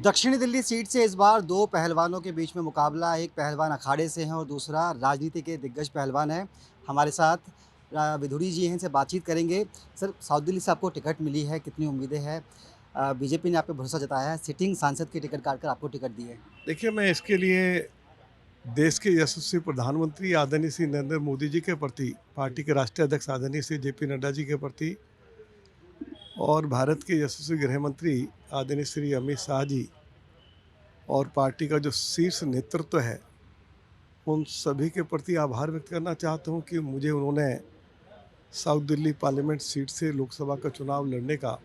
दक्षिणी दिल्ली सीट से इस बार दो पहलवानों के बीच में मुकाबला। एक पहलवान अखाड़े से हैं और दूसरा राजनीति के दिग्गज पहलवान हैं। हमारे साथ विधुरी जी हैं, इनसे बातचीत करेंगे। सर, साउथ दिल्ली से आपको टिकट मिली है, कितनी उम्मीदें हैं? बीजेपी ने आप पे भरोसा जताया है, सिटिंग सांसद की टिकट काट कर आपको टिकट दी है। देखिए, मैं इसके लिए देश के यशस्वी प्रधानमंत्री आदरणीय श्री नरेंद्र मोदी जी के प्रति, जी, पार्टी के राष्ट्रीय अध्यक्ष आदरणीय श्री जेपी नड्डा जी के प्रति और भारत के यशस्वी गृह मंत्री आदरणीय श्री अमित शाह जी और पार्टी का जो शीर्ष नेतृत्व है, उन सभी के प्रति आभार व्यक्त करना चाहता हूं कि मुझे उन्होंने साउथ दिल्ली पार्लियामेंट सीट से लोकसभा का चुनाव लड़ने का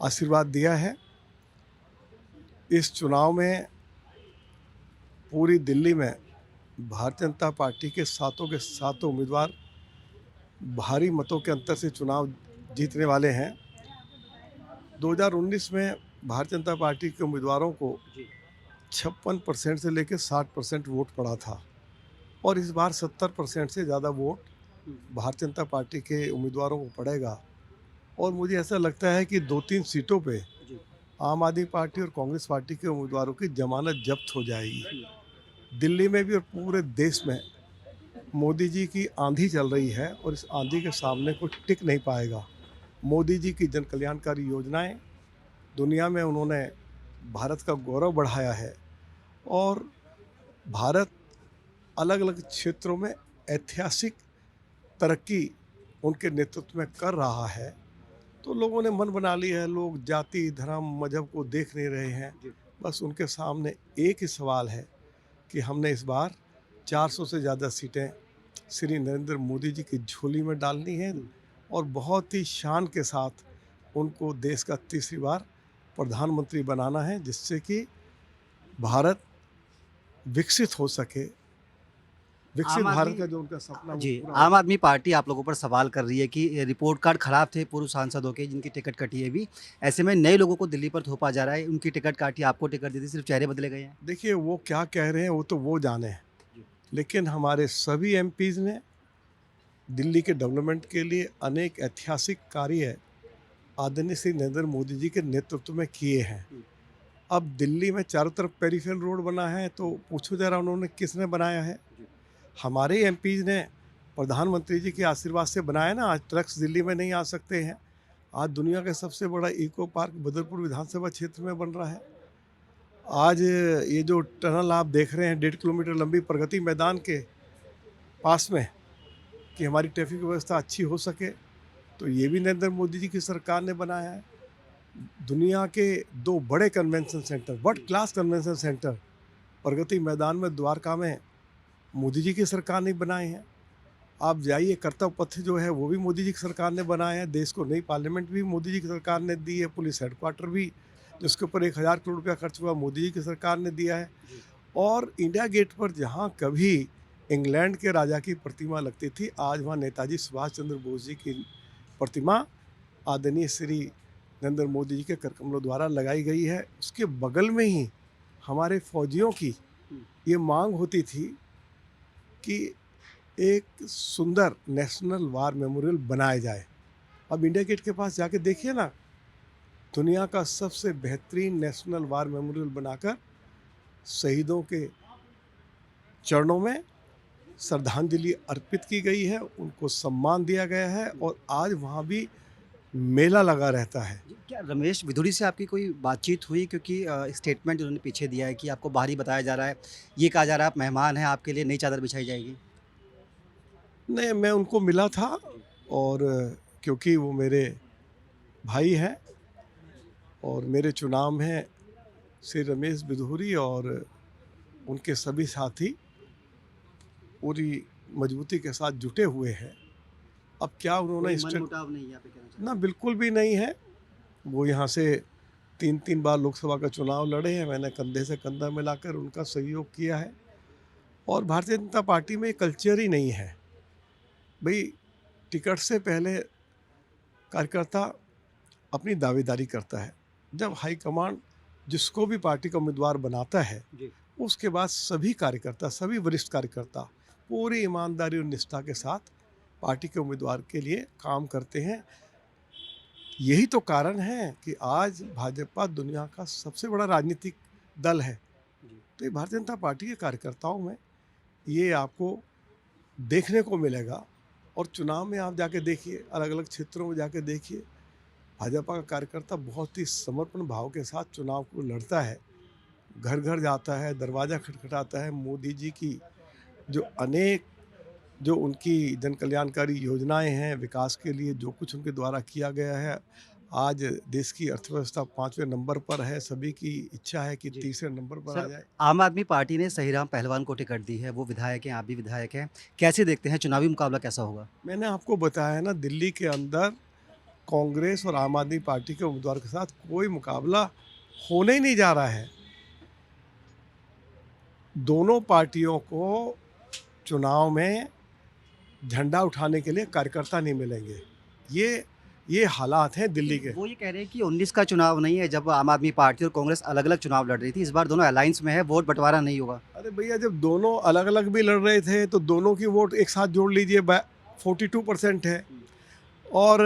आशीर्वाद दिया है। इस चुनाव में पूरी दिल्ली में भारतीय जनता पार्टी के सातों उम्मीदवार भारी मतों के अंतर से चुनाव जीतने वाले हैं। 2019 में भारतीय जनता पार्टी के उम्मीदवारों को जी। 56% से लेकर 60% वोट पड़ा था और इस बार 70% से ज़्यादा वोट हुँ, भारतीय जनता पार्टी के उम्मीदवारों को पड़ेगा। और मुझे ऐसा लगता है कि 2-3 सीटों पे जी। आम आदमी पार्टी और कांग्रेस पार्टी के उम्मीदवारों की जमानत जब्त हो जाएगी। हुँ, दिल्ली में भी और पूरे देश में मोदी जी की आंधी चल रही है और इस आंधी के सामने कोई टिक नहीं पाएगा। मोदी जी की जन कल्याणकारी योजनाएं दुनिया में उन्होंने भारत का गौरव बढ़ाया है और भारत अलग अलग क्षेत्रों में ऐतिहासिक तरक्की उनके नेतृत्व में कर रहा है। तो लोगों ने मन बना लिया है, लोग जाति धर्म मजहब को देख नहीं रहे हैं। जी। बस उनके सामने एक ही सवाल है कि हमने इस बार 400 से ज़्यादा सीटें श्री नरेंद्र मोदी जी की झोली में डालनी है हुँ। और बहुत ही शान के साथ उनको देश का तीसरी बार प्रधानमंत्री बनाना है, जिससे कि भारत विकसित हो सके। विकसित आम भारत आदमी का जो उनका सपना वो जी, पूरा हो। आम आदमी पार्टी आप लोगों पर सवाल कर रही है कि ये रिपोर्ट कार्ड खराब थे पूर्व सांसदों के, जिनकी टिकट कटी है अभी। ऐसे में नए लोगों को दिल्ली पर थोपा जा रहा है, उनकी टिकट काटी, आपको टिकट दी थी, सिर्फ़ चेहरे बदले गए हैं। देखिए, वो क्या कह रहे हैं वो तो वो जाने, जी, लेकिन हमारे सभी एमपीज़ ने दिल्ली के डेवलपमेंट के लिए अनेक ऐतिहासिक कार्य आदरणीय श्री नरेंद्र मोदी जी के नेतृत्व में किए हैं। हुँ, अब दिल्ली में चारों तरफ पेरिफेरल रोड बना है, तो पूछो ज़रा उन्होंने किसने बनाया है? जी, हमारे एमपीज़ ने प्रधानमंत्री जी के आशीर्वाद से बनाया ना। आज ट्रक्स दिल्ली में नहीं आ सकते हैं। आज दुनिया का सबसे बड़ा इको पार्क बदरपुर विधानसभा क्षेत्र में बन रहा है। आज ये जो टनल आप देख रहे हैं 1.5 किलोमीटर लंबी प्रगति मैदान के पास में, कि हमारी ट्रैफिक व्यवस्था अच्छी हो सके, तो ये भी नरेंद्र मोदी जी की सरकार ने बनाया है। दुनिया के 2 बड़े कन्वेंशन सेंटर, वर्ल्ड हुँ, class convention centre Pragati Maidan में द्वारका में मोदी जी की सरकार ने बनाए हैं। आप जाइए, कर्तव्य पथ जो है वो भी मोदी जी की सरकार ने बनाया है। देश को नई पार्लियामेंट भी मोदी जी की सरकार ने दी है। पुलिस हेडक्वार्टर भी, जिसके ऊपर 1000 करोड़ रुपया खर्च हुआ, मोदी जी की सरकार ने दिया है। जी। और इंडिया गेट पर जहाँ कभी इंग्लैंड के राजा की प्रतिमा लगती थी, आज वहाँ नेताजी सुभाष चंद्र बोस जी की प्रतिमा आदरणीय श्री नरेंद्र मोदी जी के कर कमलों द्वारा लगाई गई है। उसके बगल में ही हमारे फौजियों की हुँ, ये मांग होती थी कि एक सुंदर नेशनल वार मेमोरियल बनाया जाए। अब इंडिया गेट के पास जाके देखिए ना, दुनिया का सबसे बेहतरीन नेशनल वार मेमोरियल बनाकर शहीदों के चरणों में श्रद्धांजलि अर्पित की गई है, उनको सम्मान दिया गया है हुँ। और आज वहाँ भी मेला लगा रहता है। जी, क्या रमेश विधुरी से आपकी कोई बातचीत हुई? क्योंकि स्टेटमेंट उन्होंने पीछे दिया है कि आपको बाहरी बताया जा रहा है, ये कहा जा रहा है आप मेहमान हैं, आपके लिए नई चादर बिछाई जाएगी। नहीं, मैं उनको मिला था जी, और क्योंकि वो मेरे भाई हैं और मेरे चुनाव में श्री रमेश बिधूरी और उनके सभी साथी पूरी मजबूती के साथ जुटे हुए हैं। अब क्या कोई उन्होंने स्टेट मनमुटाव नहीं है, आप ये कहना चाह रहे ना, हैं। बिल्कुल भी नहीं है। वो यहाँ से 3-3 बार लोकसभा का चुनाव लड़े हैं। मैंने कंधे से कंधा मिलाकर उनका सहयोग किया है और भारतीय जनता पार्टी में ये कल्चर ही नहीं है। भई, टिकट से पहले कार्यकर्ता अपनी दावेदारी करता है। जब हाईकमांड जिसको भी पार्टी का उम्मीदवार बनाता है, जी, उसके बाद सभी कार्यकर्ता, सभी वरिष्ठ कार्यकर्ता पूरी ईमानदारी और निष्ठा के साथ पार्टी के उम्मीदवार के लिए काम करते हैं। यही तो कारण है कि आज भाजपा दुनिया का सबसे बड़ा राजनीतिक दल है। जी। तो ये भारतीय जनता पार्टी के कार्यकर्ताओं में ये आपको देखने को मिलेगा। और चुनाव में आप जाके देखिए, अलग अलग क्षेत्रों में जाके देखिए, भाजपा का कार्यकर्ता बहुत ही समर्पण भाव के साथ चुनाव को लड़ता है, घर घर जाता है, दरवाज़ा खटखटाता है। मोदी जी की जो अनेक जो उनकी जन कल्याणकारी योजनाएं हैं, विकास के लिए जो कुछ उनके द्वारा किया गया है, आज देश की अर्थव्यवस्था 5वें नंबर पर है। सभी की इच्छा है कि जी। तीसरे नंबर पर आ सर, जाए। आम आदमी पार्टी ने सहीराम पहलवान को टिकट दी है, वो विधायक हैं, आप भी विधायक हैं। कैसे देखते हैं चुनावी मुकाबला कैसा होगा? मैंने आपको बताया ना, दिल्ली के अंदर कांग्रेस और आम आदमी पार्टी के उम्मीदवार के साथ कोई मुकाबला होने ही नहीं जा रहा है। दोनों पार्टियों को चुनाव में झंडा उठाने के लिए कार्यकर्ता नहीं मिलेंगे। ये हालात हैं दिल्ली के। वो ये कह रहे हैं कि 19 का चुनाव नहीं है, जब आम आदमी पार्टी और कांग्रेस अलग-अलग चुनाव लड़ रही थी। इस बार दोनों अलायंस में है, वोट बँटवारा नहीं होगा। अरे भैया, जब दोनों अलग अलग भी लड़ रहे थे तो दोनों की वोट एक साथ जोड़ लीजिए, 42% है। और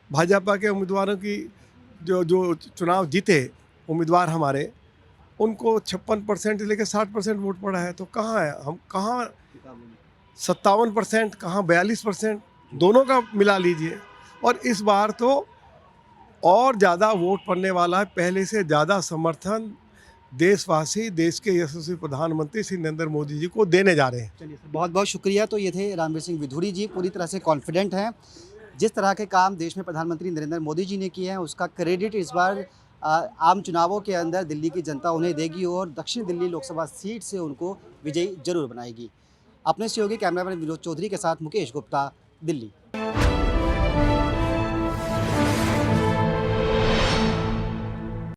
भाजपा के उम्मीदवारों की जो जो चुनाव जीते उम्मीदवार हमारे, उनको 56% से लेकर 60% वोट पड़ा है। तो कहाँ है, हम कहाँ 57%, कहाँ 42%, दोनों का मिला लीजिए। और इस बार तो और ज़्यादा वोट पड़ने वाला है। पहले से ज़्यादा समर्थन देशवासी देश के यशस्वी प्रधानमंत्री श्री नरेंद्र मोदी जी को देने जा रहे हैं। चलिए सर, बहुत-बहुत शुक्रिया। तो ये थे रामवीर सिंह विधुरी जी, पूरी तरह से कॉन्फिडेंट हैं। जिस तरह के काम देश में प्रधानमंत्री नरेंद्र मोदी जी ने किए हैं, उसका क्रेडिट इस बार आम चुनावों के अंदर दिल्ली की जनता उन्हें देगी और दक्षिण दिल्ली लोकसभा सीट से उनको विजयी जरूर बनाएगी। अपने सहयोगी कैमरामैन विनोद चौधरी के साथ मुकेश गुप्ता, दिल्ली।